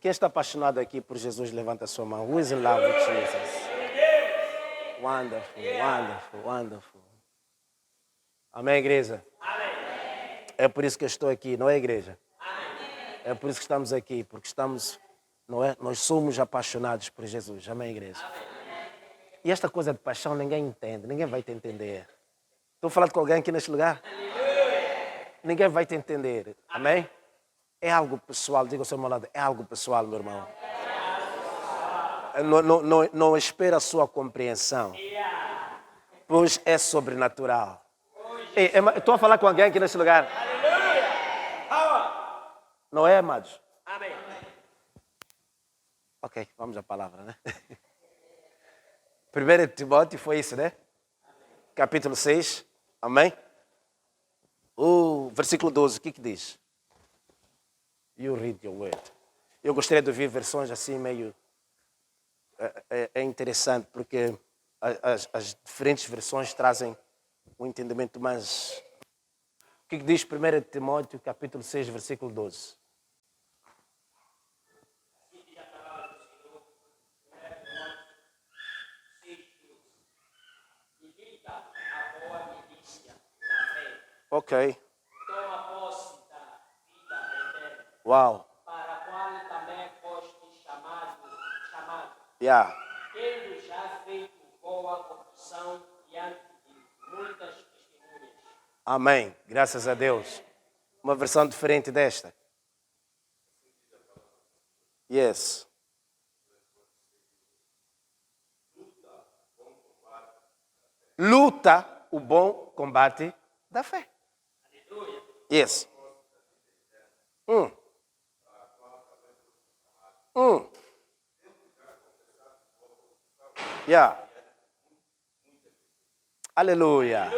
Quem está apaixonado aqui por Jesus, levanta a sua mão. Who is in love with Jesus? Wonderful, wonderful, wonderful. Amém, igreja? É por isso que eu estou aqui, não é, igreja? É por isso que estamos aqui, porque estamos, não é? Nós somos apaixonados por Jesus. Amém, igreja? E esta coisa de paixão ninguém entende, ninguém vai te entender. Estou falando com alguém aqui neste lugar? Ninguém vai te entender. Amém? É algo pessoal, diga ao seu lado, é algo pessoal, meu irmão. Não espera a sua compreensão, pois é sobrenatural. Estou a falar com alguém aqui neste lugar. Não é, amados? Amém. Ok, vamos à palavra, né? 1 Timóteo foi isso, né? Capítulo 6, amém? O versículo 12, o que diz? You read your word. Eu gostaria de ouvir versões assim meio... É interessante porque as diferentes versões trazem um entendimento mais... O que diz 1 Timóteo, capítulo 6, versículo 12? Ok. Toma posse da vida eterna. Uau. Para a qual também foste chamado. Yeah. Tendo já feito boa confissão diante de muitas testemunhas. Amém. Graças a Deus. Uma versão diferente desta. Yes. Luta o bom combate da fé. Yes. Yeah. Aleluia.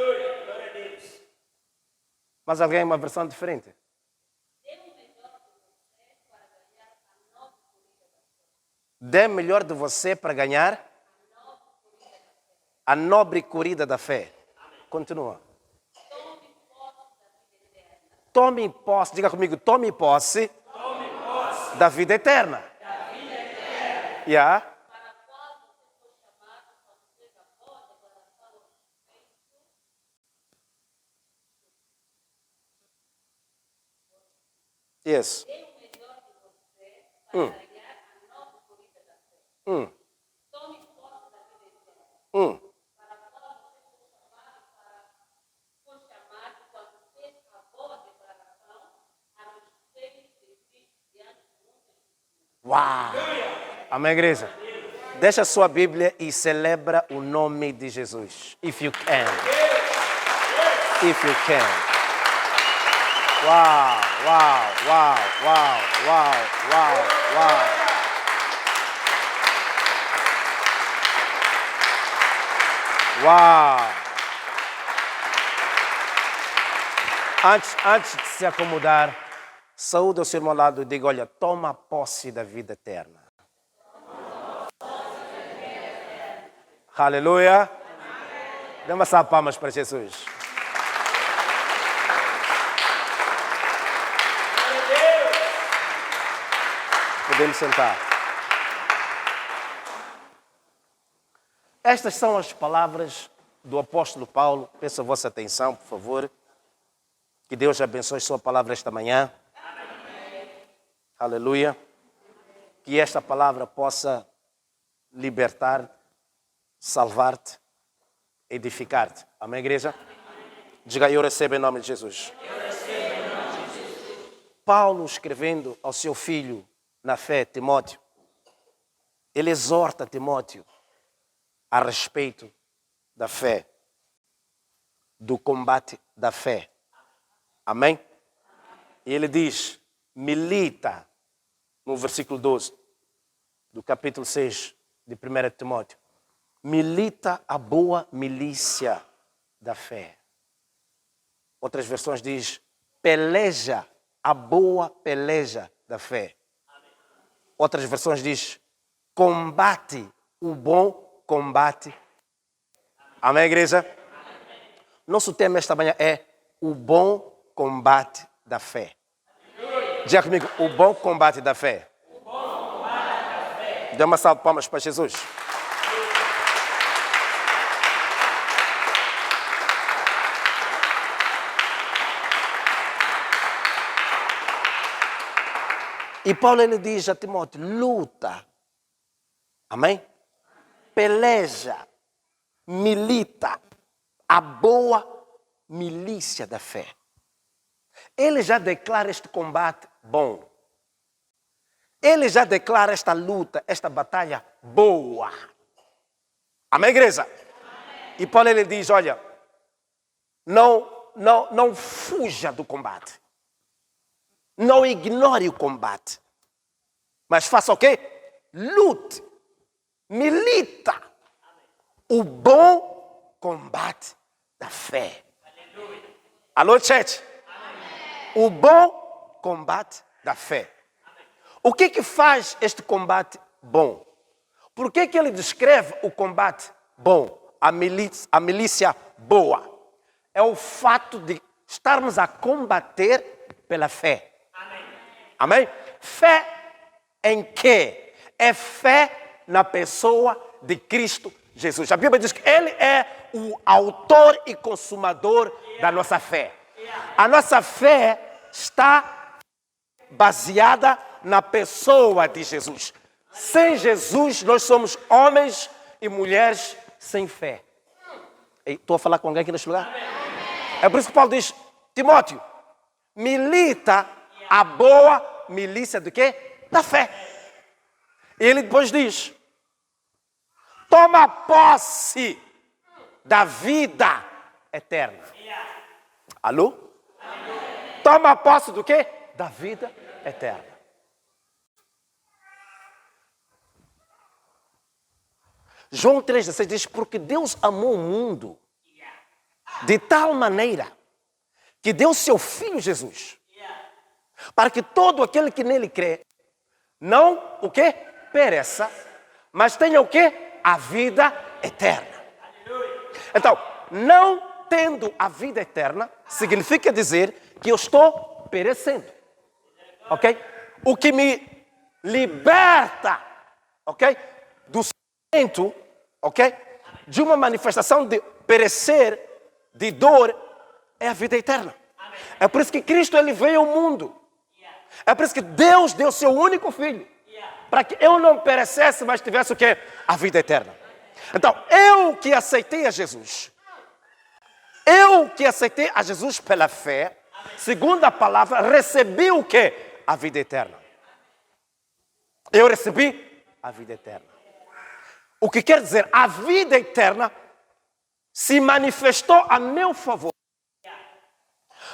Mas alguém uma versão diferente? Dê melhor de você para ganhar a nobre corrida da fé. Continua. Tome posse, diga comigo, tome posse da vida eterna. Yeah. Yes. Uau! Amém, igreja? Deixa a sua Bíblia e celebra o nome de Jesus. If you can. If you can. Uau, uau, uau, uau, uau, uau, uau. Uau! Antes de se acomodar, saúde ao seu irmão ao lado e diga, olha, toma posse da vida eterna. Aleluia. Dê uma salva de palmas para Jesus. Podemos sentar. Estas são as palavras do apóstolo Paulo. Peço a vossa atenção, por favor. Que Deus abençoe sua palavra esta manhã. Aleluia. Que esta palavra possa libertar, salvar-te, edificar-te. Amém, igreja? Diga, eu recebo em nome de Jesus. Paulo, escrevendo ao seu filho na fé, Timóteo, ele exorta Timóteo a respeito da fé, do combate da fé. Amém? E ele diz, milita, no versículo 12 do capítulo 6 de 1 Timóteo, milita a boa milícia da fé. Outras versões diz, peleja a boa peleja da fé. Outras versões diz, combate o bom combate. Amém, igreja? Nosso tema esta manhã é o bom combate da fé. Diga comigo, o bom combate da fé. Dê uma salva de palmas para Jesus. E Paulo ele diz a Timóteo, luta. Amém? Peleja, milita a boa milícia da fé. Ele já declara este combate bom. Ele já declara esta luta, esta batalha boa. Amém, igreja? Amém. E Paulo ele diz, olha, não fuja do combate. Não ignore o combate. Mas faça o quê? Lute. Milita. O bom combate da fé. Aleluia. Alô, church? O bom combate da fé. O que faz este combate bom? Por que ele descreve o combate bom, a milícia boa? É o fato de estarmos a combater pela fé. Amém? Fé em quê? É fé na pessoa de Cristo Jesus. A Bíblia diz que Ele é o autor e consumador da nossa fé. A nossa fé está baseada na pessoa de Jesus. Sem Jesus, nós somos homens e mulheres sem fé. Estou a falar com alguém aqui neste lugar? É por isso que Paulo diz, Timóteo, milita a boa milícia do quê? Da fé. E ele depois diz, toma posse da vida eterna. Alô? Toma posse do quê? Da vida eterna. João 3,16 diz, porque Deus amou o mundo de tal maneira que deu seu Filho Jesus, para que todo aquele que nele crê, não o quê? Pereça, mas tenha o quê? A vida eterna. Então, não tendo a vida eterna, significa dizer que eu estou perecendo. Ok? O que me liberta, ok? Do sofrimento, ok? De uma manifestação de perecer, de dor, é a vida eterna. É por isso que Cristo ele veio ao mundo. É por isso que Deus deu seu único filho. Para que eu não perecesse, mas tivesse o quê? A vida eterna. Então, eu que aceitei a Jesus. Eu que aceitei a Jesus pela fé, segundo a palavra, recebi o quê? A vida eterna. Eu recebi a vida eterna. O que quer dizer, a vida eterna se manifestou a meu favor.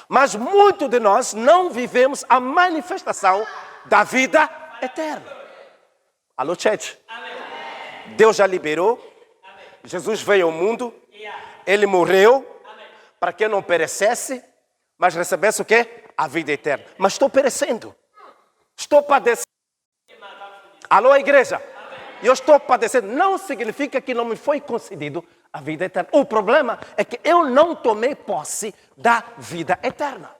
Mas muitos de nós não vivemos a manifestação da vida eterna. Alô, church? Deus já liberou. Jesus veio ao mundo. Ele morreu para que eu não perecesse, mas recebesse o quê? A vida eterna. Mas estou perecendo. Estou padecendo. Alô, igreja? Eu estou padecendo. Não significa que não me foi concedido a vida eterna. O problema é que eu não tomei posse da vida eterna.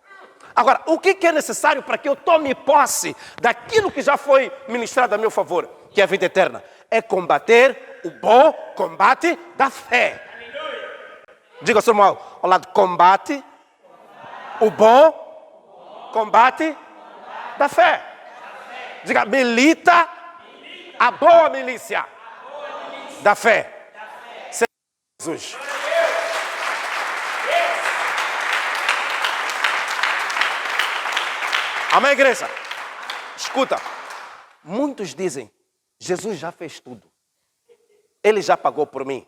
Agora, o que é necessário para que eu tome posse daquilo que já foi ministrado a meu favor, que é a vida eterna? É combater o bom combate da fé. Diga ao seu irmão, ao lado, combate o bom combate da fé. Diga, milita a boa milícia da fé. Jesus. Amém, igreja? Escuta, muitos dizem, Jesus já fez tudo. Ele já pagou por mim.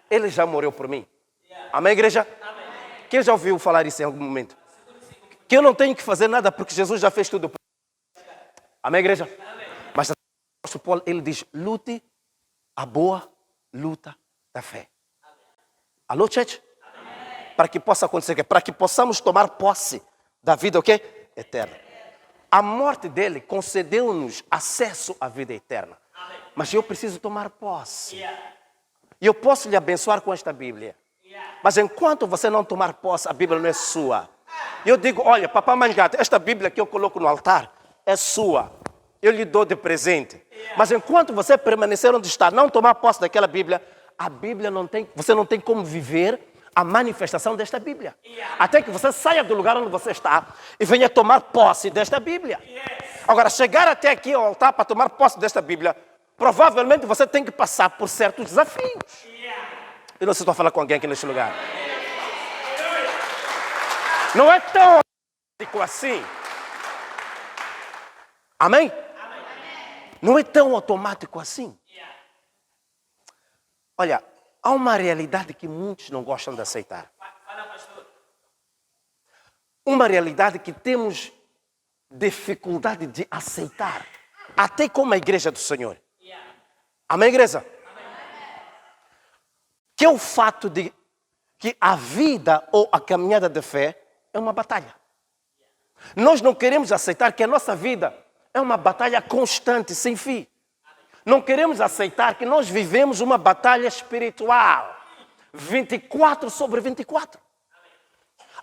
Ele já morreu por mim. Amém, igreja? Quem já ouviu falar isso em algum momento? Que eu não tenho que fazer nada porque Jesus já fez tudo por mim. Amém, igreja? Mas o apóstolo Paulo, ele diz, lute a boa luta da fé. Alô, church? Para que possa acontecer, para que possamos tomar posse da vida, o quê? Eterna. A morte dele concedeu-nos acesso à vida eterna. Mas eu preciso tomar posse. E eu posso lhe abençoar com esta Bíblia. Mas enquanto você não tomar posse, a Bíblia não é sua. E eu digo, olha, papai, mãe, gato, esta Bíblia que eu coloco no altar é sua. eu lhe dou de presente. Mas enquanto você permanecer onde está, não tomar posse daquela Bíblia, a Bíblia você não tem como viver a manifestação desta Bíblia. Até que você saia do lugar onde você está e venha tomar posse desta Bíblia. Agora, chegar até aqui ao altar para tomar posse desta Bíblia, provavelmente você tem que passar por certos desafios. Eu não sei se estou falando com alguém aqui neste lugar. Não é tão automático assim. Amém? Não é tão automático assim. Olha, há uma realidade que muitos não gostam de aceitar. Uma realidade que temos dificuldade de aceitar. Até como a igreja do Senhor. Amém, igreja? Que é o fato de que a vida ou a caminhada de fé é uma batalha. Nós não queremos aceitar que a nossa vida é uma batalha constante, sem fim. Não queremos aceitar que nós vivemos uma batalha espiritual. 24/24.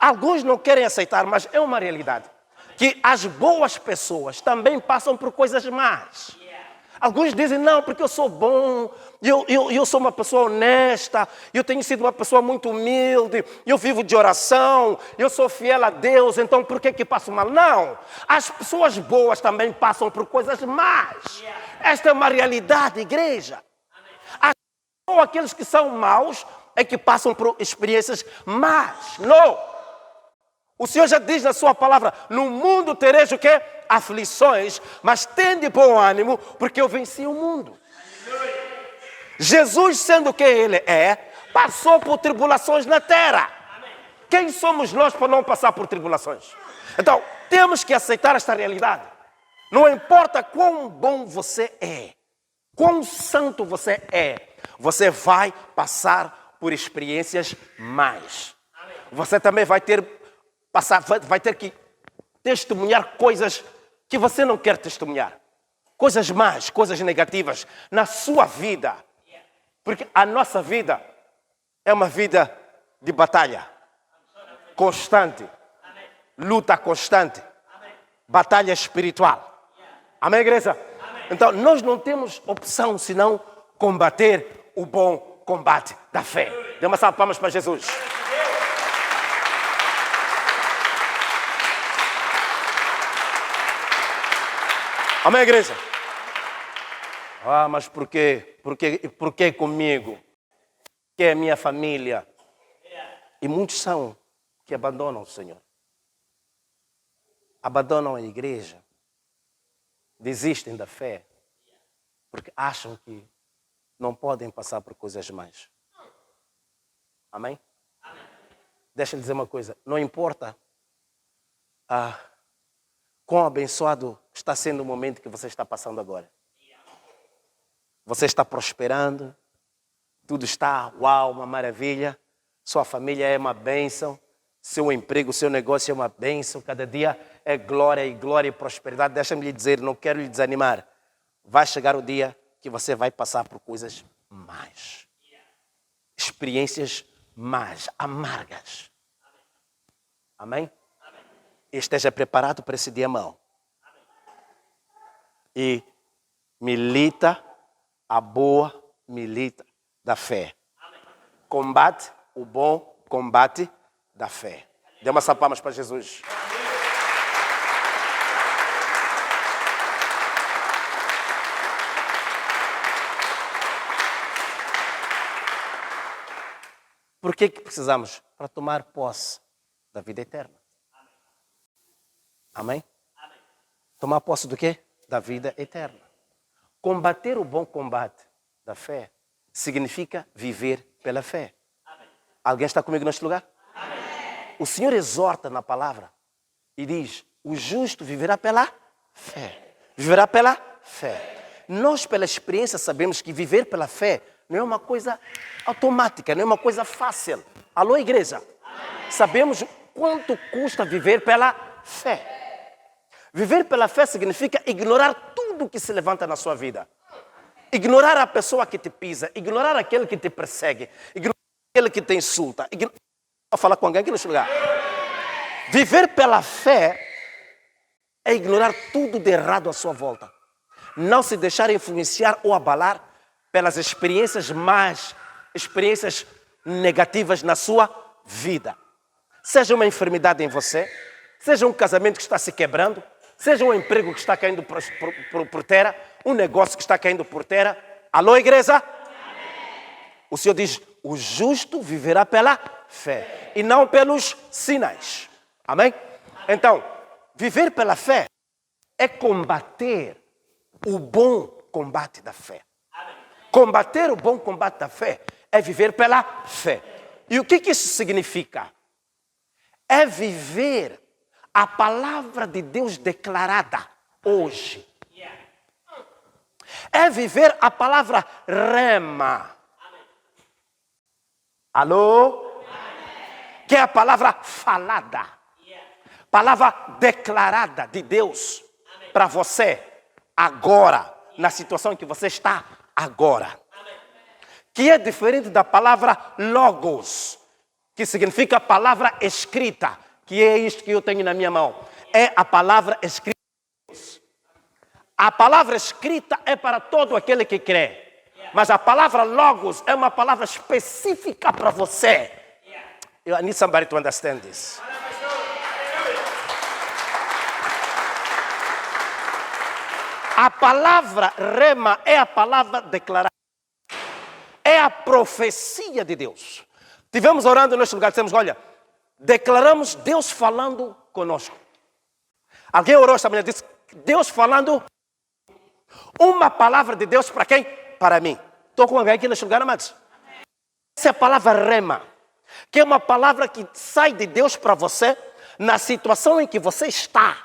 Alguns não querem aceitar, mas é uma realidade. Que as boas pessoas também passam por coisas más. Alguns dizem, não, porque eu sou bom, eu sou uma pessoa honesta, eu tenho sido uma pessoa muito humilde, eu vivo de oração, eu sou fiel a Deus, então por que passo mal? Não, as pessoas boas também passam por coisas más. Esta é uma realidade, igreja. Só aqueles que são maus é que passam por experiências más. Não. O Senhor já diz na sua palavra, no mundo tereis o quê? Aflições, mas tende bom ânimo, porque eu venci o mundo. Jesus, sendo quem Ele é, passou por tribulações na terra. Quem somos nós para não passar por tribulações? Então, temos que aceitar esta realidade. Não importa quão bom você é, quão santo você é, você vai passar por experiências más. Você também vai ter que testemunhar coisas que você não quer testemunhar. Coisas más, coisas negativas na sua vida. Porque a nossa vida é uma vida de batalha constante, luta constante, batalha espiritual. Amém, igreja? Então, nós não temos opção senão combater o bom combate da fé. Dê uma salva de palmas para Jesus. Amém, igreja? Mas por quê? Por que comigo? Que é a minha família? E muitos são que abandonam o Senhor. Abandonam a igreja. Desistem da fé. Porque acham que não podem passar por coisas mais. Amém? Deixa-me dizer uma coisa. Não importa quão abençoado está sendo o momento que você está passando agora. Você está prosperando, tudo está, uau, uma maravilha. Sua família é uma bênção, seu emprego, seu negócio é uma bênção. Cada dia é glória e prosperidade. Deixa-me lhe dizer, não quero lhe desanimar. Vai chegar o dia que você vai passar por coisas más. Experiências más, amargas. Amém? Esteja preparado para esse dia mau. E milita a boa milita da fé. Combate o bom combate da fé. Dê uma salva de palmas para Jesus. Por que precisamos? Para tomar posse da vida eterna. Amém? Tomar posse do quê? Da vida eterna. Combater o bom combate da fé significa viver pela fé. Alguém está comigo neste lugar? Amém. O Senhor exorta na palavra e diz, o justo viverá pela fé. Viverá pela fé. Nós, pela experiência, sabemos que viver pela fé não é uma coisa automática, não é uma coisa fácil. Alô, igreja? Amém. Sabemos quanto custa viver pela fé. Viver pela fé significa ignorar tudo que se levanta na sua vida. Ignorar a pessoa que te pisa, ignorar aquele que te persegue, ignorar aquele que te insulta. Vou falar com alguém aqui neste lugar. Viver pela fé é ignorar tudo de errado à sua volta. não se deixar influenciar ou abalar pelas experiências más, experiências negativas na sua vida. Seja uma enfermidade em você, seja um casamento que está se quebrando, seja um emprego que está caindo por terra, um negócio que está caindo por terra. Alô, igreja? Amém. O Senhor diz, o justo viverá pela fé e não pelos sinais. Amém? Então, viver pela fé é combater o bom combate da fé. Combater o bom combate da fé é viver pela fé. E o que isso significa? É viver a palavra de Deus declarada hoje. É viver a palavra rema. Alô? Que é a palavra falada. Palavra declarada de Deus para você agora, na situação em que você está agora. Que é diferente da palavra logos, que significa palavra escrita, que é isto que eu tenho na minha mão. É a palavra escrita de Deus. A palavra escrita é para todo aquele que crê. Mas a palavra logos é uma palavra específica para você. I need somebody to understand this. A palavra rema é a palavra declarada. É a profecia de Deus. Tivemos orando neste lugar, dissemos, olha, declaramos Deus falando conosco. Alguém orou esta manhã e disse, Deus falando. Uma palavra de Deus para quem? Para mim. Estou com alguém aqui neste lugar, amados? Essa é a palavra rema, que é uma palavra que sai de Deus para você na situação em que você está.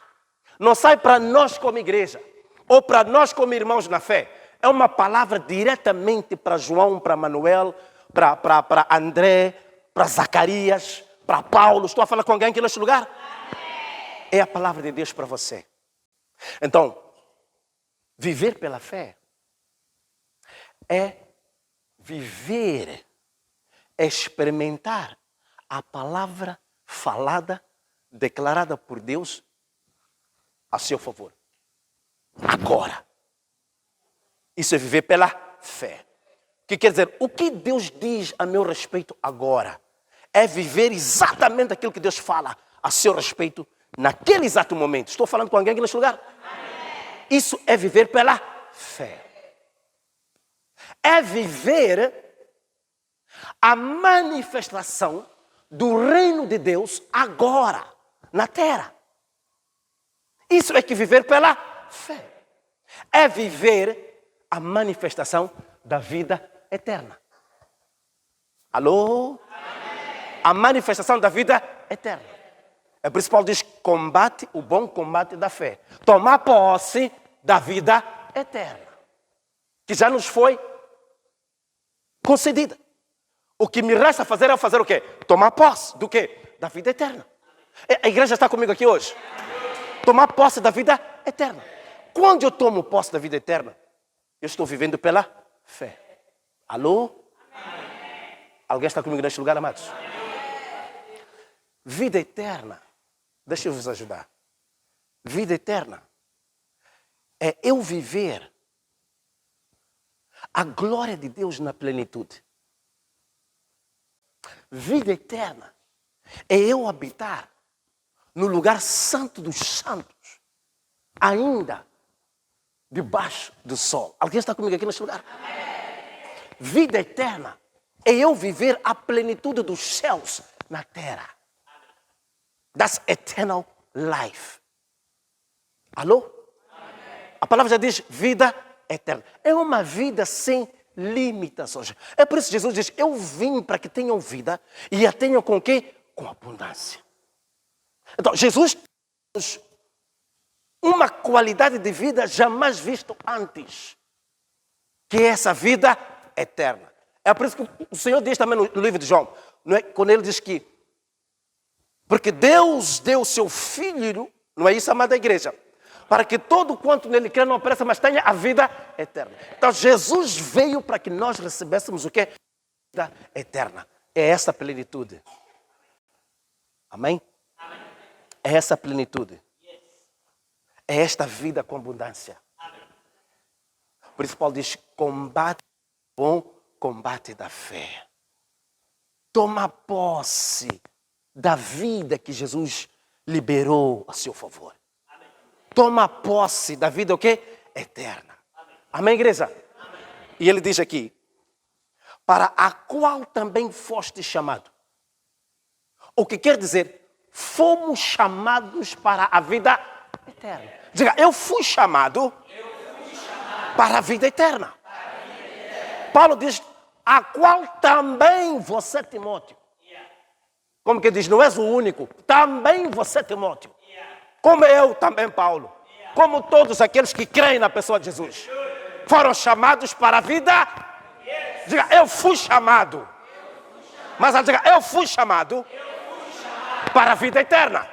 Não sai para nós como igreja, ou para nós como irmãos na fé. É uma palavra diretamente para João, para Manuel, para André, para Zacarias, para Paulo. Estou a falar com alguém aqui neste lugar? É a palavra de Deus para você. Então, viver pela fé é viver, experimentar a palavra falada, declarada por Deus a seu favor. Agora. Isso é viver pela fé. O que quer dizer? O que Deus diz a meu respeito agora é viver exatamente aquilo que Deus fala a seu respeito naquele exato momento. Estou falando com alguém aqui neste lugar? Amém. Isso é viver pela fé. É viver a manifestação do reino de Deus agora, na terra. Isso é que viver pela fé. É viver a manifestação da vida eterna. Alô? Amém. A manifestação da vida eterna. É por isso que Paulo diz, combate o bom combate da fé. Tomar posse da vida eterna. Que já nos foi concedida. O que me resta fazer é fazer o quê? Tomar posse do quê? Da vida eterna. A igreja está comigo aqui hoje? Tomar posse da vida eterna. Quando eu tomo posse da vida eterna, eu estou vivendo pela fé. Alô? Amém. Alguém está comigo neste lugar, amados? Amém. Vida eterna. Deixa eu vos ajudar. Vida eterna é eu viver a glória de Deus na plenitude. Vida eterna é eu habitar no lugar santo dos santos, ainda debaixo do sol. Alguém está comigo aqui neste lugar? Vida eterna é eu viver a plenitude dos céus na terra. That's eternal life. Alô? A palavra já diz vida eterna. É uma vida sem limitações. É por isso que Jesus diz, eu vim para que tenham vida e a tenham com o quê? Com abundância. Então, Jesus tem uma qualidade de vida jamais visto antes, que é essa vida eterna. É por isso que o Senhor diz também no livro de João, não é? Quando ele diz que, porque Deus deu o seu Filho, não é isso, amada igreja, para que todo quanto nele crê não pereça, mas tenha a vida eterna. Então Jesus veio para que nós recebêssemos o quê? A vida eterna. É essa plenitude. Amém? É essa plenitude. É esta vida com abundância. Por isso Paulo diz, combate o bom combate da fé. Toma posse da vida que Jesus liberou a seu favor. Toma posse da vida o quê? Eterna. Amém, igreja? Amém. E ele diz aqui, para a qual também foste chamado. O que quer dizer, fomos chamados para a vida eterna. Diga, eu fui chamado para a vida eterna. Paulo diz, a qual também você, Timóteo. Como que diz, não és o único. Também você, Timóteo. Como eu também, Paulo. Como todos aqueles que creem na pessoa de Jesus. Foram chamados para a vida. Diga, eu fui chamado. Mas diga, eu fui chamado para a vida eterna.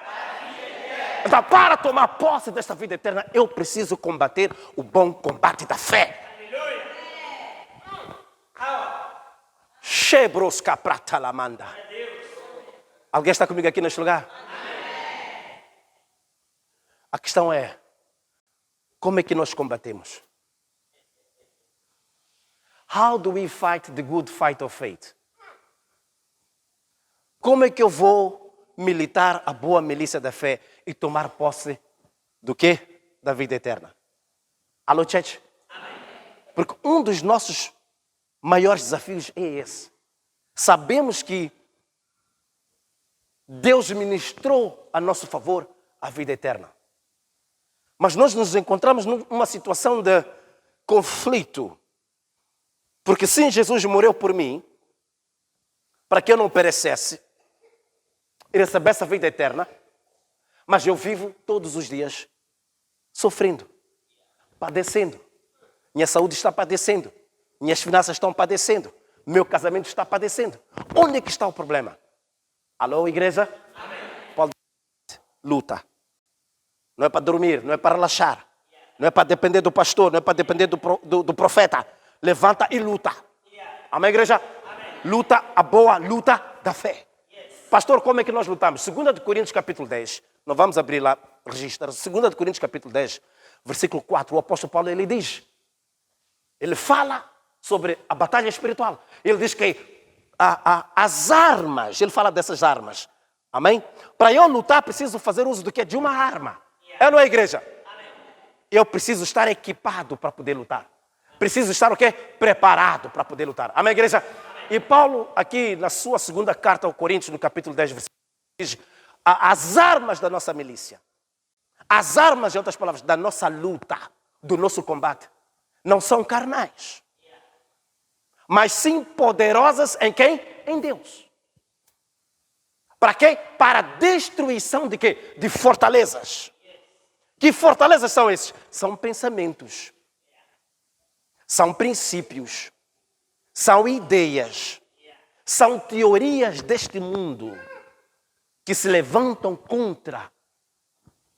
Então, para tomar posse desta vida eterna, eu preciso combater o bom combate da fé. Shebrosca pratalamanda. Alguém está comigo aqui neste lugar? A questão é, como é que nós combatemos? How do we fight the good fight of faith? Como é que eu vou militar a boa milícia da fé e tomar posse do quê? Da vida eterna. Alô, church? Porque um dos nossos maiores desafios é esse. Sabemos que Deus ministrou a nosso favor a vida eterna. Mas nós nos encontramos numa situação de conflito. Porque sim, Jesus morreu por mim, para que eu não perecesse e recebesse a vida eterna, mas eu vivo todos os dias sofrendo, padecendo. Minha saúde está padecendo, minhas finanças estão padecendo, meu casamento está padecendo. Onde é que está o problema? Alô, igreja? Amém. Paulo diz, luta. Não é para dormir, não é para relaxar. Não é para depender do pastor, não é para depender do profeta. Levanta e luta. Amém, igreja? Amém. Luta, a boa luta da fé. Pastor, como é que nós lutamos? 2 de Coríntios capítulo 10. Não vamos abrir lá, registrar. 2 de Coríntios capítulo 10, versículo 4. O apóstolo Paulo, ele diz. Ele fala sobre a batalha espiritual. Ele diz que as armas, ele fala dessas armas. Amém? Para eu lutar, preciso fazer uso do quê? De uma arma. É, não é, igreja? Eu preciso estar equipado para poder lutar. Preciso estar o quê? Preparado para poder lutar. Amém, igreja? Amém. E Paulo, aqui na sua segunda carta ao Coríntios, no capítulo 10, versículo 1, diz, as armas da nossa milícia, as armas, em outras palavras, da nossa luta, do nosso combate, não são carnais, mas sim poderosas em quem? Em Deus. Para quê? Para a destruição de quê? De fortalezas. Que fortalezas são esses? São pensamentos. São princípios. São ideias. São teorias deste mundo que se levantam contra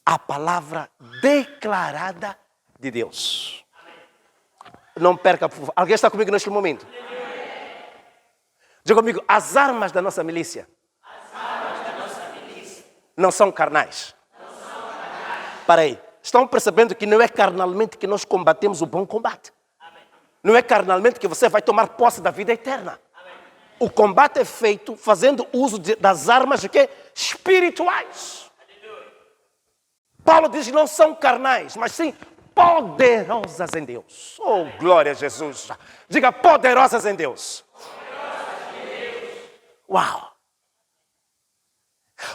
a palavra declarada de Deus. Não perca, por favor. Alguém está comigo neste momento? Diga comigo, as armas da nossa milícia não são carnais. Para aí, estão percebendo que não é carnalmente que nós combatemos o bom combate. Não é carnalmente que você vai tomar posse da vida eterna. O combate é feito fazendo uso das armas de quê? Espirituais. Paulo diz que não são carnais, mas sim poderosas em Deus. Oh, glória a Jesus. Diga, poderosas em Deus. Uau!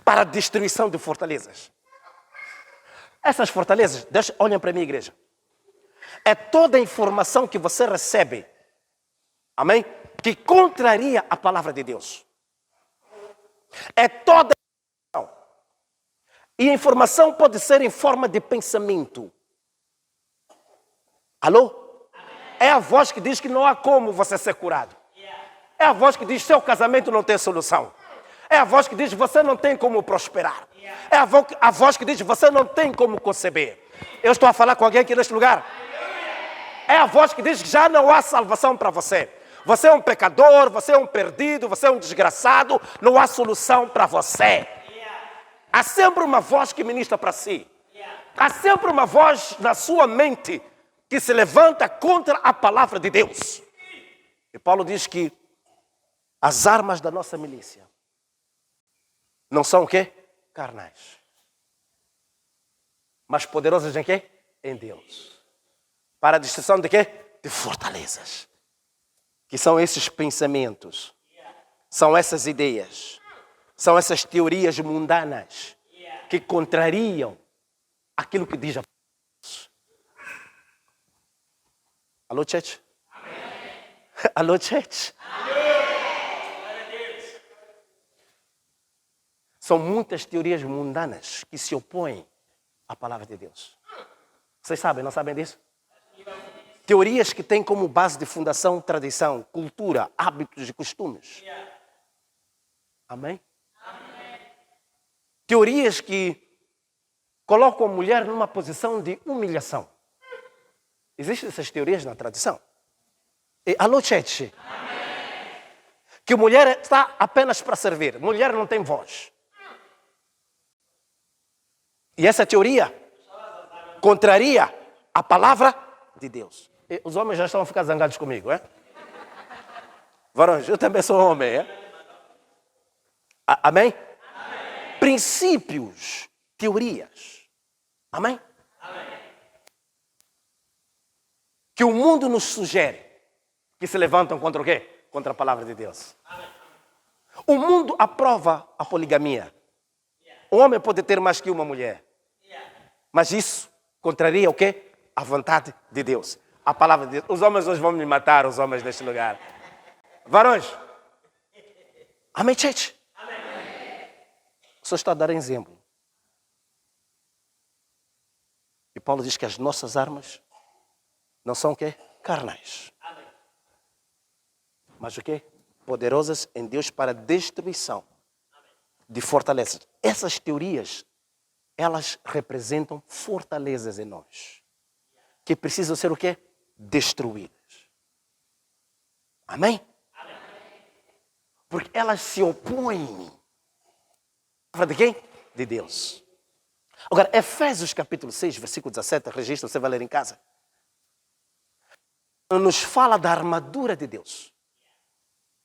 Para a destruição de fortalezas. Essas fortalezas, olhem para mim, igreja. É toda a informação que você recebe, amém? Que contraria a palavra de Deus. É toda a informação. E a informação pode ser em forma de pensamento. Alô? É a voz que diz que não há como você ser curado. É a voz que diz que seu casamento não tem solução. É a voz que diz que você não tem como prosperar. É a voz que diz que você não tem como conceber. Eu estou a falar com alguém aqui neste lugar. É a voz que diz que já não há salvação para você. Você é um pecador, você é um perdido, você é um desgraçado. Não há solução para você. Há sempre uma voz que ministra para si. Há sempre uma voz na sua mente que se levanta contra a palavra de Deus. E Paulo diz que as armas da nossa milícia não são o quê? Carnais. Mas poderosas em quê? Em Deus. Para a destruição de quê? De fortalezas. Que são esses pensamentos. São essas ideias. São essas teorias mundanas que contrariam aquilo que diz a Deus. Alô, church? Alô, church? São muitas teorias mundanas que se opõem à palavra de Deus. Vocês sabem, não sabem disso? Teorias que têm como base de fundação tradição, cultura, hábitos e costumes. Amém? Teorias que colocam a mulher numa posição de humilhação. Existem essas teorias na tradição. E, alô, church? Que mulher está apenas para servir. Mulher não tem voz. E essa teoria contraria a palavra de Deus. E os homens já estão a ficar zangados comigo, é? Varões, eu também sou homem, é? Amém? Princípios, teorias. Amém? Que o mundo nos sugere que se levantam contra o quê? Contra a palavra de Deus. O mundo aprova a poligamia. O homem pode ter mais que uma mulher. Mas isso contraria o quê? A vontade de Deus. A palavra de Deus. Os homens hoje vão me matar, os homens neste lugar. Varões. Amém, church? Só está a dar exemplo. E Paulo diz que as nossas armas não são o quê? Carnais. Mas o quê? Poderosas em Deus para destruição de fortalezas. Essas teorias, elas representam fortalezas em nós. Que precisam ser o quê? Destruídas. Amém? Porque elas se opõem à palavra de quem? De Deus. Agora, Efésios capítulo 6, versículo 17, registra, você vai ler em casa. Nos fala da armadura de Deus.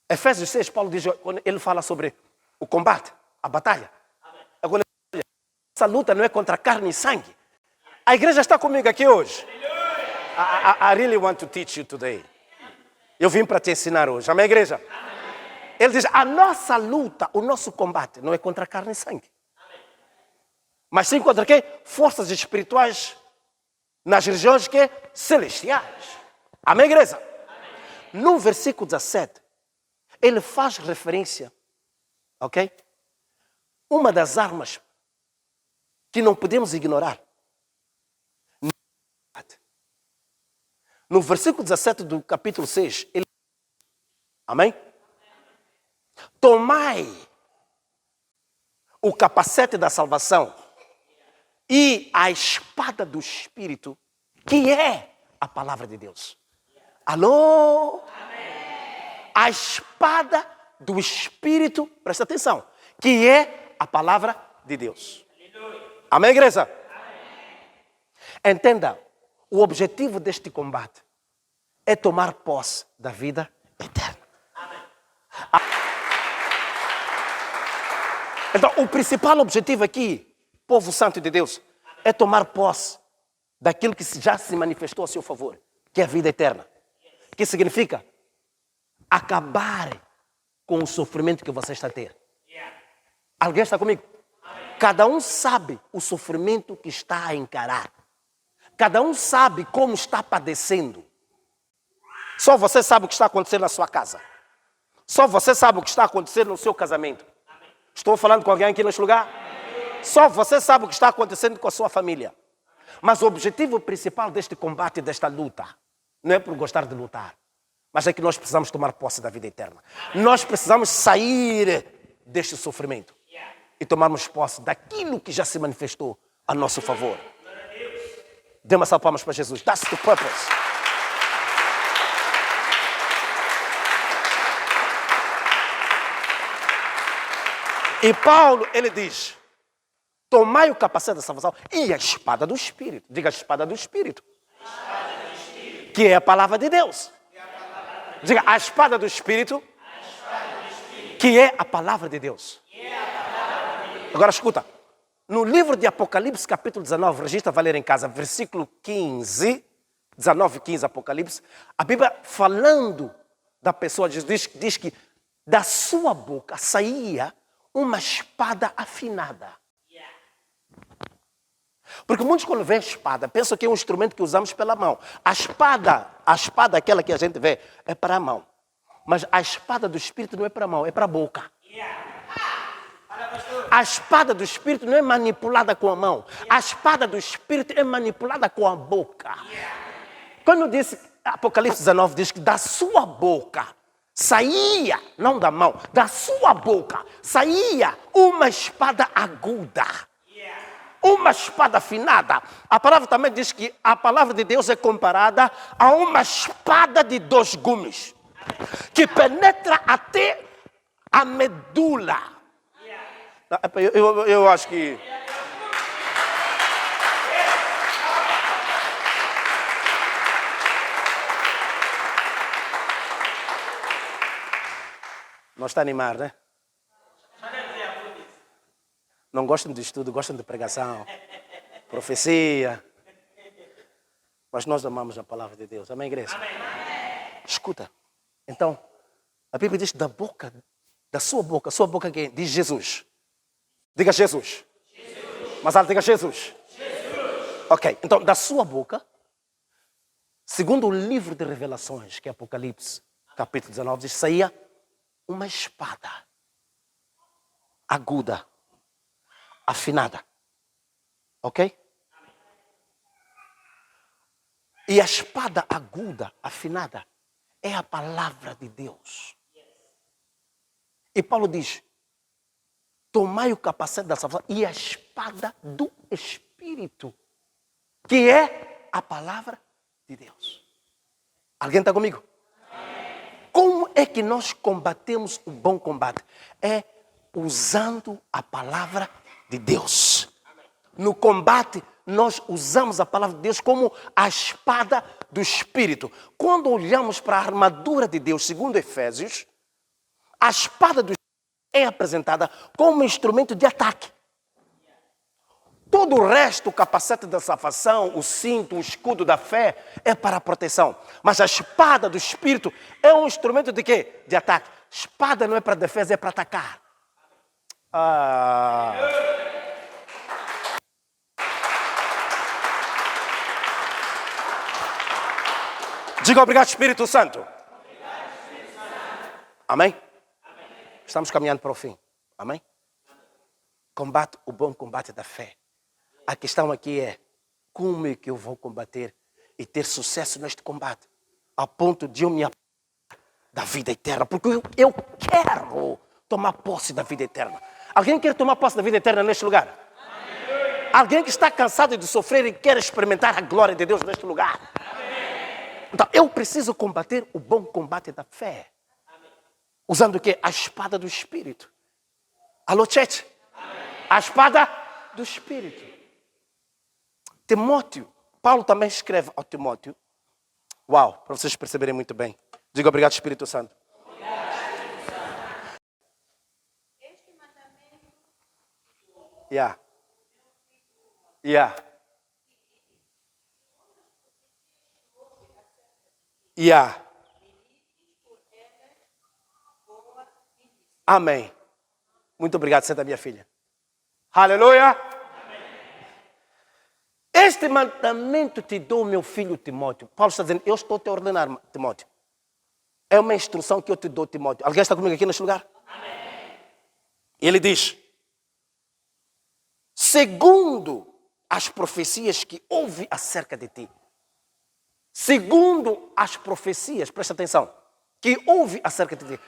Efésios 6, Paulo diz, quando ele fala sobre o combate, a batalha. Agora, essa luta não é contra carne e sangue. A igreja está comigo aqui hoje. I really want to teach you today. Eu vim para te ensinar hoje. Amém, igreja? Ele diz, a nossa luta, o nosso combate não é contra carne e sangue. Mas sim contra quê? Forças espirituais nas regiões que? Celestiais. Amém, igreja? No versículo 17, ele faz referência, ok? Uma das armas que não podemos ignorar. No versículo 17 do capítulo 6, ele... Amém? Tomai o capacete da salvação e a espada do Espírito, que é a palavra de Deus. Alô? A espada do Espírito, presta atenção, que é a palavra de Deus. Amém, igreja? Entenda, o objetivo deste combate é tomar posse da vida eterna. Então, o principal objetivo aqui, povo santo de Deus, é tomar posse daquilo que já se manifestou a seu favor, que é a vida eterna. Que significa acabar com o sofrimento que você está a ter. Alguém está comigo? Cada um sabe o sofrimento que está a encarar. Cada um sabe como está padecendo. Só você sabe o que está acontecendo na sua casa. Só você sabe o que está acontecendo no seu casamento. Estou falando com alguém aqui neste lugar? Só você sabe o que está acontecendo com a sua família. Mas o objetivo principal deste combate, desta luta, não é por gostar de lutar, mas é que nós precisamos tomar posse da vida eterna. Nós precisamos sair deste sofrimento e tomarmos posse daquilo que já se manifestou a nosso favor. Dê uma salva de palmas para Jesus. That's the purpose. E Paulo, ele diz, tomai o capacete da salvação e a espada do Espírito. Diga a espada do Espírito. que é a palavra de Deus. Diga, a espada do Espírito, que é a palavra de Deus. Agora escuta, no livro de Apocalipse, capítulo 19, registra, vai ler em casa, versículo 15, 19 e 15, Apocalipse, a Bíblia falando da pessoa de Jesus, diz que da sua boca saía uma espada afinada. Porque muitos quando vê espada, pensam que é um instrumento que usamos pela mão. A espada, aquela que a gente vê, é para a mão. Mas a espada do Espírito não é para a mão, é para a boca. A espada do Espírito não é manipulada com a mão. A espada do Espírito é manipulada com a boca. Quando disse, Apocalipse 19 diz que da sua boca saía, não da mão, da sua boca saía uma espada aguda. Uma espada afinada. A palavra também diz que a palavra de Deus é comparada a uma espada de 2 gumes, que penetra até a medula. Eu acho que... Não está a animar, né? Não gostam de estudo, gostam de pregação, profecia. Mas nós amamos a palavra de Deus. Amém, igreja? Amém. Escuta. Então, a Bíblia diz da boca, da sua boca quem? Diz Jesus. Diga Jesus. Jesus. Mas ela diga Jesus. Jesus. Ok, então da sua boca, segundo o livro de Revelações, que é Apocalipse, capítulo 19, diz, saía uma espada aguda, afinada. Ok? E a espada aguda, afinada, é a palavra de Deus. E Paulo diz, tomai o capacete da salvação e a espada do Espírito, que é a palavra de Deus. Alguém está comigo? Como é que nós combatemos o bom combate? É usando a palavra de Deus. No combate, nós usamos a palavra de Deus como a espada do Espírito. Quando olhamos para a armadura de Deus, segundo Efésios, a espada do Espírito é apresentada como instrumento de ataque. Todo o resto, o capacete da salvação, o cinto, o escudo da fé, é para a proteção. Mas a espada do Espírito é um instrumento de quê? De ataque. Espada não é para defesa, é para atacar. Diga obrigado, Espírito Santo. Amém? Estamos caminhando para o fim. Amém? Combate o bom combate da fé. A questão aqui é, como é que eu vou combater e ter sucesso neste combate? A ponto de eu me apossar da vida eterna. Porque eu quero tomar posse da vida eterna. Alguém quer tomar posse da vida eterna neste lugar? Amém. Alguém que está cansado de sofrer e quer experimentar a glória de Deus neste lugar? Amém. Então, eu preciso combater o bom combate da fé. Amém. Usando o quê? A espada do Espírito. Alô, Tchete? A espada do Espírito. Timóteo, Paulo também escreve ao Timóteo. Uau, para vocês perceberem muito bem. Diga obrigado, Espírito Santo. Obrigado, Espírito Santo. Este mandamento. Amém. Muito obrigado, senta minha filha. Aleluia. Este mandamento te dou, meu filho Timóteo. Paulo está dizendo, eu estou te a ordenar, Timóteo. É uma instrução que eu te dou, Timóteo. Alguém está comigo aqui neste lugar? Amém. Ele diz, segundo as profecias que houve acerca de ti. Segundo as profecias, presta atenção, que houve acerca de ti.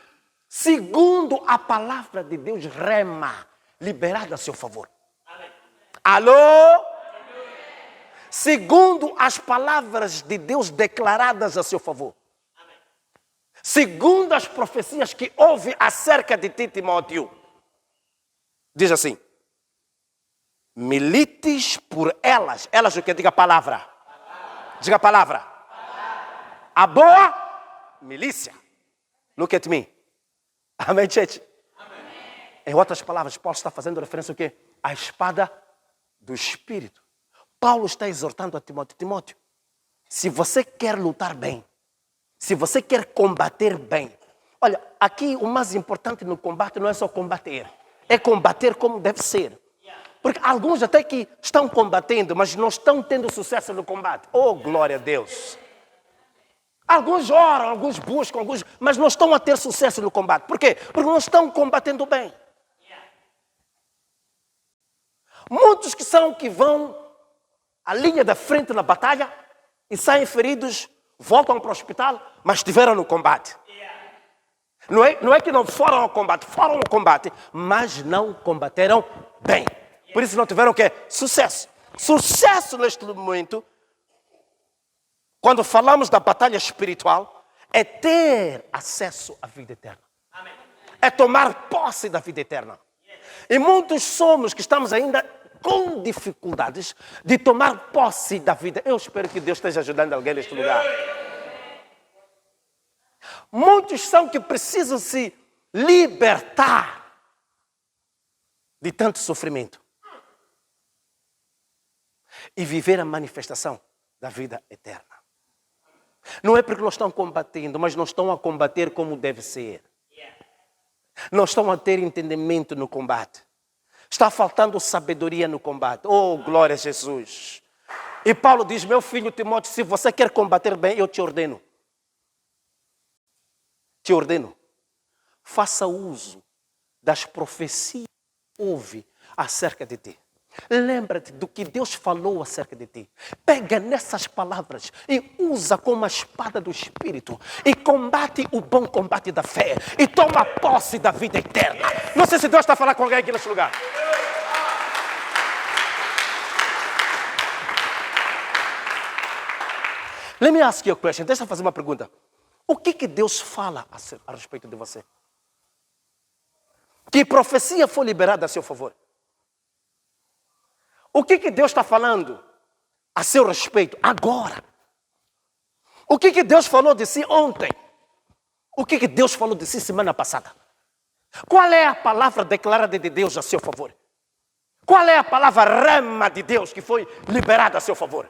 Segundo a palavra de Deus, rema, liberada a seu favor. Amém. Alô? Segundo as palavras de Deus declaradas a seu favor. Amém. Segundo as profecias que houve acerca de ti, Timóteo. Diz assim. Milites por elas. Elas o que? Diga a palavra. Diga a palavra. a boa milícia. Look at me. Amém, gente? Em outras palavras, Paulo está fazendo referência ao quê? A espada do Espírito. Paulo está exortando a Timóteo. Timóteo, se você quer lutar bem, se você quer combater bem, olha, aqui o mais importante no combate não é só combater, é combater como deve ser. Porque alguns até que estão combatendo, mas não estão tendo sucesso no combate. Oh, glória a Deus! Alguns oram, alguns buscam, mas não estão a ter sucesso no combate. Por quê? Porque não estão combatendo bem. Muitos que vão à linha da frente na batalha e saem feridos, voltam para o hospital, mas estiveram no combate. Não é que não foram ao combate, mas não combateram bem. Por isso não tiveram o quê? Sucesso. Sucesso neste momento, quando falamos da batalha espiritual, é ter acesso à vida eterna. É tomar posse da vida eterna. E muitos somos que estamos ainda com dificuldades de tomar posse da vida. Eu espero que Deus esteja ajudando alguém neste lugar. Muitos são que precisam se libertar de tanto sofrimento e viver a manifestação da vida eterna. Não é porque não estão combatendo, mas não estão a combater como deve ser. Não estão a ter entendimento no combate. Está faltando sabedoria no combate. Oh, glória a Jesus. E Paulo diz, meu filho Timóteo, se você quer combater bem, eu te ordeno. Te ordeno. Faça uso das profecias que houve acerca de ti. Lembra-te do que Deus falou acerca de ti. Pega nessas palavras e usa como a espada do Espírito e combate o bom combate da fé e toma posse da vida eterna. Não sei se Deus está a falar com alguém aqui nesse lugar. Let me ask you a question. Deixa eu fazer uma pergunta. O que Deus fala a respeito de você? Que profecia foi liberada a seu favor? O que Deus está falando a seu respeito agora? O que Deus falou de si ontem? O que Deus falou de si semana passada? Qual é a palavra declarada de Deus a seu favor? Qual é a palavra rema de Deus que foi liberada a seu favor?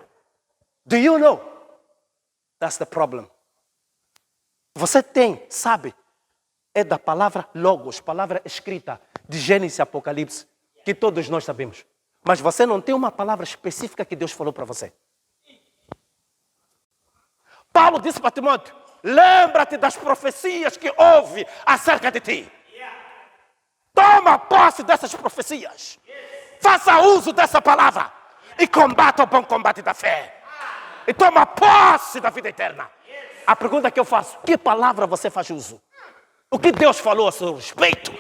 Do you know? That's the problem. Você sabe, é da palavra logos, palavra escrita de Gênesis e Apocalipse, que todos nós sabemos. Mas você não tem uma palavra específica que Deus falou para você. Paulo disse para Timóteo, lembra-te das profecias que houve acerca de ti. Toma posse dessas profecias. Faça uso dessa palavra. E combata o bom combate da fé. E toma posse da vida eterna. A pergunta que eu faço, que palavra você faz uso? O que Deus falou a seu respeito?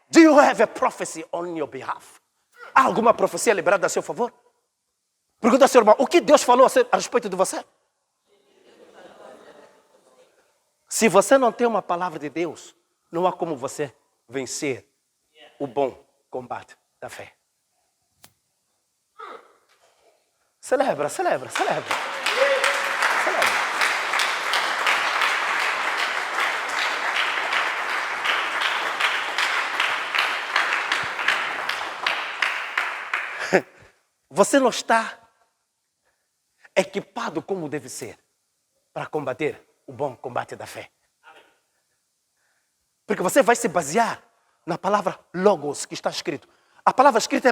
Do you have a prophecy on your behalf? Há alguma profecia liberada a seu favor? Pergunta ao seu irmão, o que Deus falou a respeito de você? Se você não tem uma palavra de Deus, não há como você vencer o bom combate da fé. Celebra. Você não está equipado como deve ser para combater o bom combate da fé. Porque você vai se basear na palavra logos que está escrito. A palavra escrita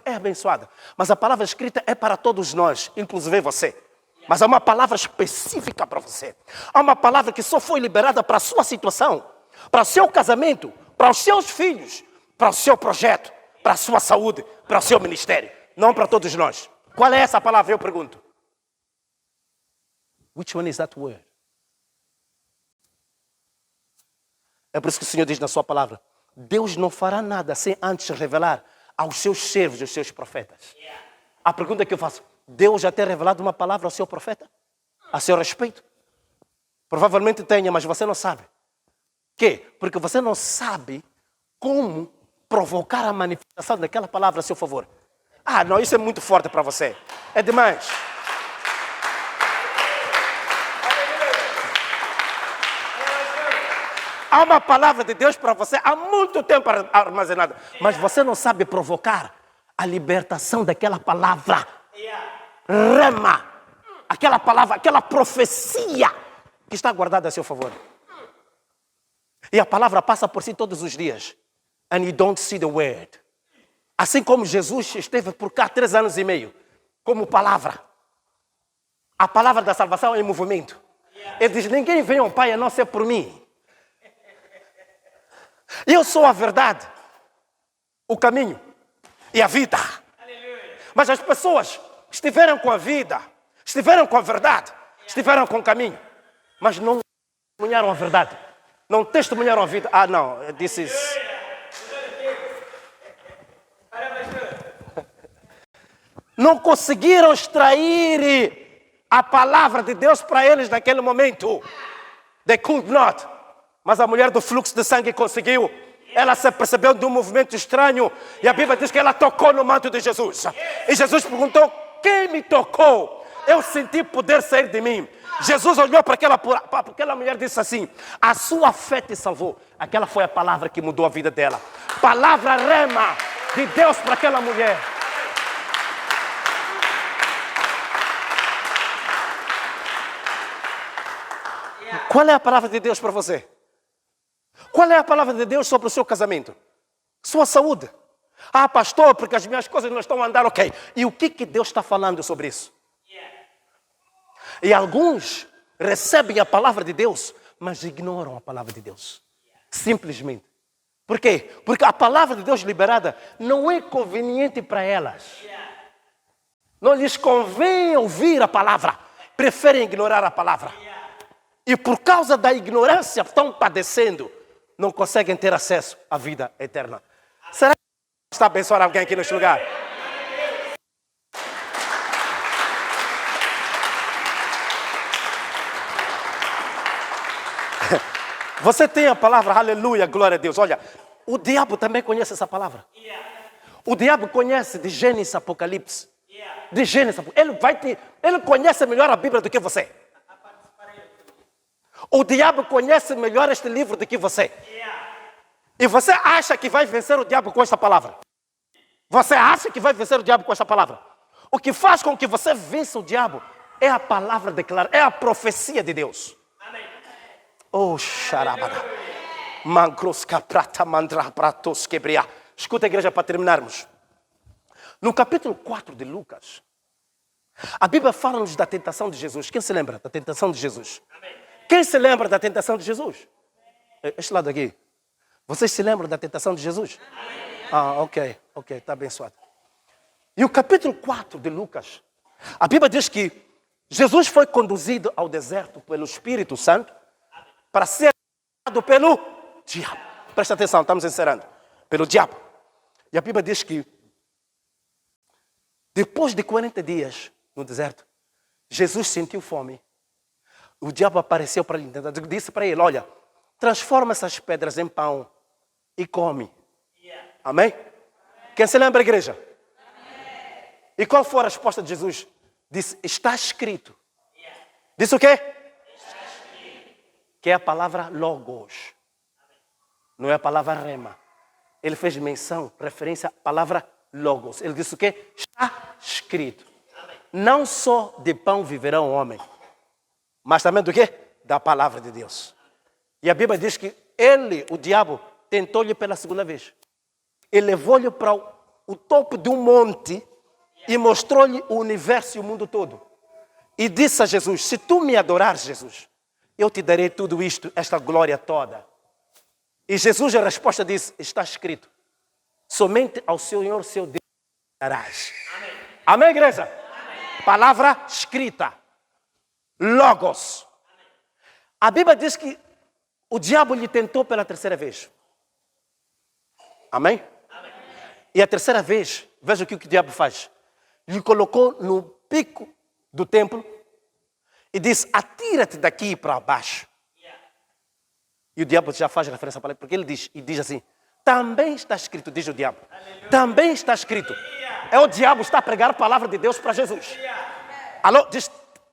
é abençoada, mas a palavra escrita é para todos nós, inclusive você. Mas há uma palavra específica para você. Há uma palavra que só foi liberada para a sua situação, para o seu casamento, para os seus filhos, para o seu projeto, para a sua saúde, para o seu ministério. Não para todos nós. Qual é essa palavra? Eu pergunto. Which one is that word? É por isso que o Senhor diz na sua palavra, Deus não fará nada sem antes revelar aos seus servos, aos seus profetas. A pergunta que eu faço, Deus já tem revelado uma palavra ao seu profeta? A seu respeito? Provavelmente tenha, mas você não sabe. Que? Porque você não sabe como provocar a manifestação daquela palavra a seu favor. Ah, não, isso é muito forte para você. É demais. Há uma palavra de Deus para você há muito tempo armazenada. Mas você não sabe provocar a libertação daquela palavra. Rema. Aquela palavra, aquela profecia que está guardada a seu favor. E a palavra passa por si todos os dias. And you don't see the word. Assim como Jesus esteve por cá 3 anos e meio. Como palavra. A palavra da salvação é em movimento. Ele diz, ninguém vem ao Pai a não ser por mim. Eu sou a verdade, o caminho e a vida. Mas as pessoas estiveram com a vida, estiveram com a verdade, estiveram com o caminho, mas não testemunharam a verdade, não testemunharam a vida. Ah, não, this is... Não conseguiram extrair a palavra de Deus para eles naquele momento. They could not. Mas a mulher do fluxo de sangue conseguiu. Ela se percebeu de um movimento estranho. E a Bíblia diz que ela tocou no manto de Jesus. E Jesus perguntou, quem me tocou? Eu senti poder sair de mim. Jesus olhou para aquela mulher e disse assim, a sua fé te salvou. Aquela foi a palavra que mudou a vida dela. Palavra rema de Deus para aquela mulher. Qual é a palavra de Deus para você? Qual é a palavra de Deus sobre o seu casamento? Sua saúde. Ah, pastor, porque as minhas coisas não estão a andar ok. E o que Deus está falando sobre isso? E alguns recebem a palavra de Deus, mas ignoram a palavra de Deus. Simplesmente. Por quê? Porque a palavra de Deus liberada não é conveniente para elas. Não lhes convém ouvir a palavra. Preferem ignorar a palavra. E por causa da ignorância estão padecendo. Não conseguem ter acesso à vida eterna. Será que está a abençoar alguém aqui neste lugar? Você tem a palavra, aleluia, glória a Deus. Olha, o diabo também conhece essa palavra. O diabo conhece de Gênesis, Apocalipse. De Gênesis, ele conhece melhor a Bíblia do que você. O diabo conhece melhor este livro do que você. E você acha que vai vencer o diabo com esta palavra? Você acha que vai vencer o diabo com esta palavra? O que faz com que você vença o diabo é a palavra declarada, é a profecia de Deus. Oh, xarabada. Mangrosca prata mandra pratos quebria. Escuta a igreja para terminarmos. No capítulo 4 de Lucas, a Bíblia fala-nos da tentação de Jesus. Quem se lembra da tentação de Jesus? Quem se lembra da tentação de Jesus? Este lado aqui. Vocês se lembram da tentação de Jesus? Ah, ok, está abençoado. E o capítulo 4 de Lucas, a Bíblia diz que Jesus foi conduzido ao deserto pelo Espírito Santo para ser tentado pelo diabo. Presta atenção, estamos encerrando. Pelo diabo. E a Bíblia diz que depois de 40 dias no deserto, Jesus sentiu fome. O diabo apareceu para ele, disse para ele, olha, transforma essas pedras em pão e come. Amém? Quem se lembra, igreja? E qual foi a resposta de Jesus? Disse, está escrito. Disse o quê? Que é a palavra logos. Não é a palavra rema. Ele fez menção, referência à palavra logos. Ele disse o quê? Está escrito. Não só de pão viverá o homem, mas também do quê? Da palavra de Deus. E a Bíblia diz que ele, o diabo, tentou-lhe pela segunda vez. Ele levou-lhe para o topo de um monte e mostrou-lhe o universo e o mundo todo. E disse a Jesus, se tu me adorares, Jesus, eu te darei tudo isto, esta glória toda. E Jesus, a resposta disse, está escrito, somente ao Senhor, seu Deus, darás. Amém, amém, igreja? Amém. Palavra escrita. Logos. A Bíblia diz que o diabo lhe tentou pela terceira vez. Amém? Amém? E a terceira vez, veja o que o diabo faz. Lhe colocou no pico do templo e disse, atira-te daqui para baixo. E o diabo já faz referência para ele, porque ele diz assim, também está escrito, diz o diabo. Aleluia. Também está escrito. É o diabo está a pregar a palavra de Deus para Jesus. Alô?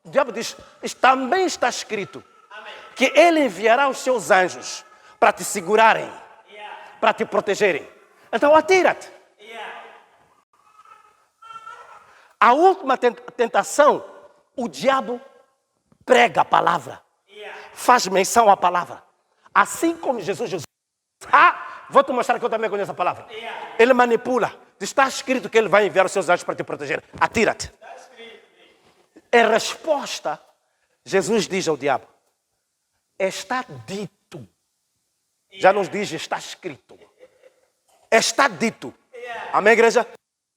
O diabo diz, também está escrito que ele enviará os seus anjos para te segurarem, para te protegerem. Então atira-te. A última tentação, o diabo prega a palavra, faz menção à palavra. Assim como Jesus, vou te mostrar que eu também conheço a palavra. Ele manipula. Está escrito que ele vai enviar os seus anjos para te proteger. Atira-te. Em resposta, Jesus diz ao diabo, está dito. Já nos diz, está escrito. Está dito. Amém, igreja?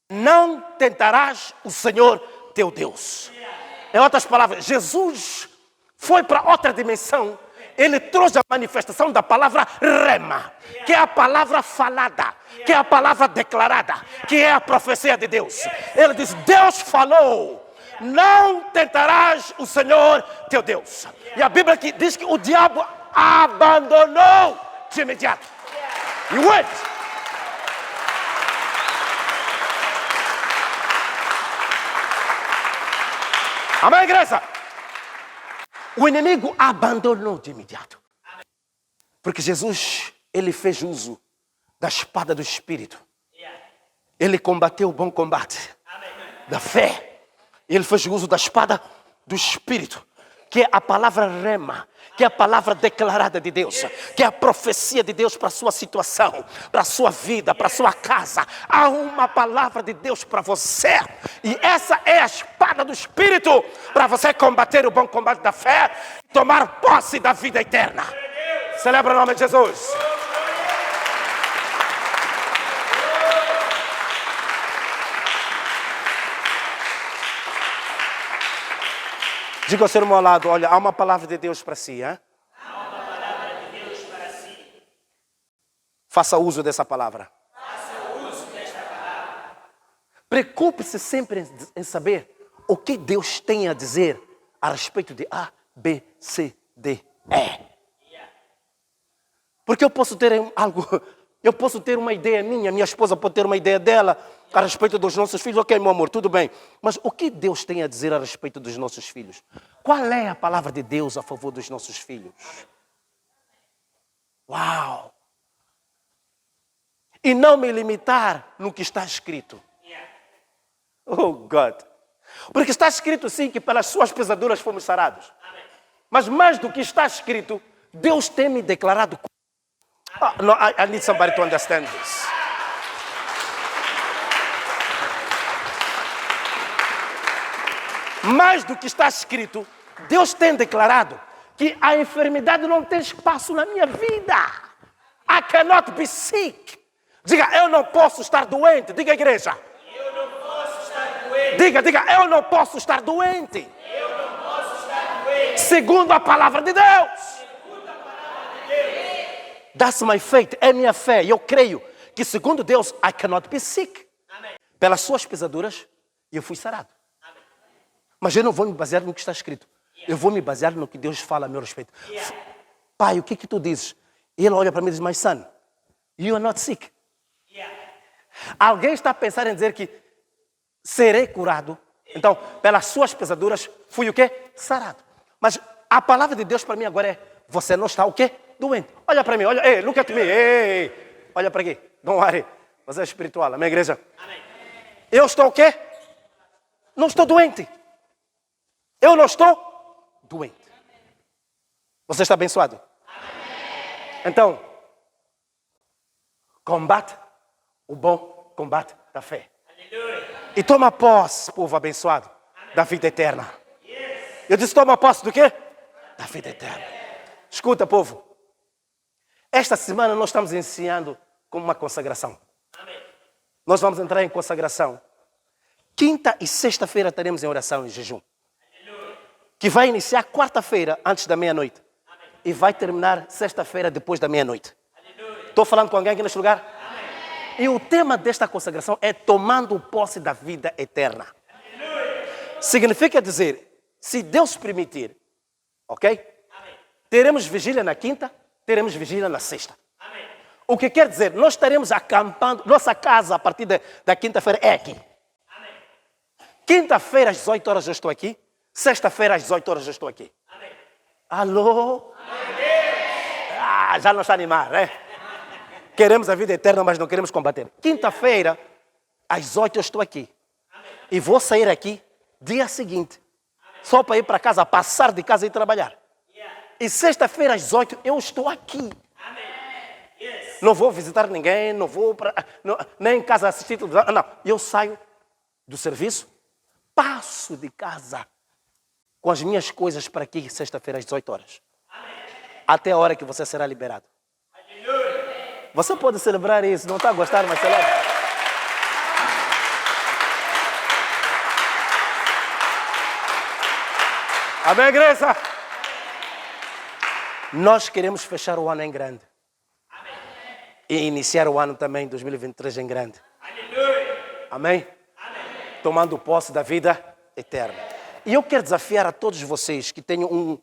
Não tentarás o Senhor teu Deus. Em outras palavras, Jesus foi para outra dimensão. Ele trouxe a manifestação da palavra rema, que é a palavra falada, que é a palavra declarada, que é a profecia de Deus. Ele diz, Deus falou, não tentarás o Senhor teu Deus. E a Bíblia aqui diz que o diabo abandonou de imediato. E went. Amém, igreja? O inimigo abandonou de imediato. Porque Jesus, ele fez uso da espada do Espírito. Ele combateu o bom combate da fé. Ele fez uso da espada do Espírito, que é a palavra rema, que é a palavra declarada de Deus, que é a profecia de Deus para a sua situação, para a sua vida, para a sua casa. Há uma palavra de Deus para você. E essa é a espada do Espírito para você combater o bom combate da fé e tomar posse da vida eterna. Celebra o nome de Jesus. Diga ao seu irmão ao lado, olha, há uma palavra de Deus para si, hein? Há uma palavra de Deus para si. Faça uso dessa palavra. Faça uso desta palavra. Preocupe-se sempre em saber o que Deus tem a dizer a respeito de A, B, C, D, E. Porque eu posso ter uma ideia minha esposa pode ter uma ideia dela a respeito dos nossos filhos. Ok, meu amor, tudo bem. Mas o que Deus tem a dizer a respeito dos nossos filhos? Qual é a palavra de Deus a favor dos nossos filhos? Uau! E não me limitar no que está escrito. Oh, God! Porque está escrito sim que pelas suas pesaduras fomos sarados. Mas mais do que está escrito, Deus tem me declarado. No, I need somebody to understand this. Mais do que está escrito, Deus tem declarado que a enfermidade não tem espaço na minha vida. I cannot be sick. Diga, eu não posso estar doente. Diga, igreja. Eu não posso estar doente. Diga, eu não posso estar doente. Eu não posso estar doente. Segundo a palavra de Deus. That's my faith, é minha fé. E eu creio que segundo Deus, I cannot be sick. Amém. Pelas suas pesaduras, eu fui sarado. Amém. Mas eu não vou me basear no que está escrito. Eu vou me basear no que Deus fala a meu respeito. Pai, o que tu dizes? E ele olha para mim e diz, my son, you are not sick. Alguém está a pensar em dizer que serei curado. Então, pelas suas pesaduras, fui o quê? Sarado. Mas a palavra de Deus para mim agora é, você não está o quê? Doente. Olha para mim, olha, hey, look at me, hey, olha para aqui, don't worry, você é espiritual, amém, igreja? Amém. Eu estou o quê? Não estou doente. Eu não estou doente. Você está abençoado? Amém. Então, combate o bom combate da fé. Aleluia. E toma posse, povo abençoado, da vida eterna. Eu disse, toma posse do quê? Da vida eterna. Escuta, povo. Esta semana nós estamos iniciando com uma consagração. Amém. Nós vamos entrar em consagração. Quinta e sexta-feira estaremos em oração e jejum. Aleluia. Que vai iniciar quarta-feira antes da meia-noite. Amém. E vai terminar sexta-feira depois da meia-noite. Aleluia. Estou falando com alguém aqui neste lugar? Amém. E o tema desta consagração é tomando posse da vida eterna. Aleluia. Significa dizer, se Deus permitir, ok? Amém. Teremos vigília na quinta, teremos vigília na sexta. Amém. O que quer dizer, nós estaremos acampando, nossa casa a partir da quinta-feira é aqui. Amém. Quinta-feira às 18 horas eu estou aqui, sexta-feira às 18 horas eu estou aqui. Amém. Alô? já não está a animar, né? Queremos a vida eterna, mas não queremos combater. Quinta-feira, às 8 eu estou aqui. E vou sair aqui dia seguinte. Só para ir para casa, passar de casa e trabalhar. E sexta-feira, às 8 eu estou aqui. Não vou visitar ninguém, não vou nem em casa assistir televisão. Não, eu saio do serviço, passo de casa com as minhas coisas para aqui, sexta-feira, às 18 horas. Até a hora que você será liberado. Você pode celebrar isso, não está a gostar, mas celebra. Amém, igreja? Nós queremos fechar o ano em grande. E iniciar o ano também, 2023, em grande. Amém? Tomando posse da vida eterna. E eu quero desafiar a todos vocês que tenham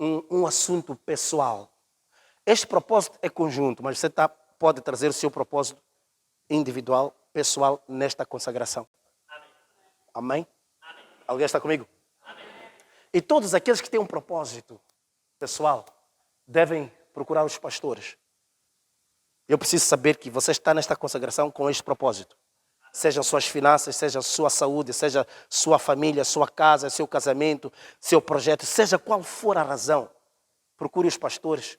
um assunto pessoal. Este propósito é conjunto, mas você pode trazer o seu propósito individual, pessoal, nesta consagração. Amém? Alguém está comigo? E todos aqueles que têm um propósito pessoal devem procurar os pastores. Eu preciso saber que você está nesta consagração com este propósito. Sejam suas finanças, seja sua saúde, seja sua família, sua casa, seu casamento, seu projeto, seja qual for a razão. Procure os pastores,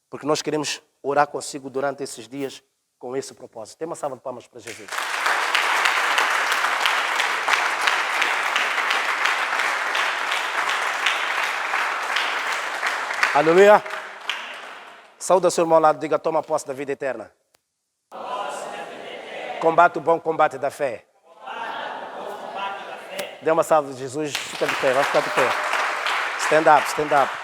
porque nós queremos orar consigo durante esses dias com esse propósito. Tem uma salva de palmas para Jesus. Aleluia. Saúde ao seu irmão ao lado, diga, toma posse da vida eterna. Combate o bom combate da fé. Dê uma salva de Jesus, fica de pé, vai ficar de pé. Stand up, stand up.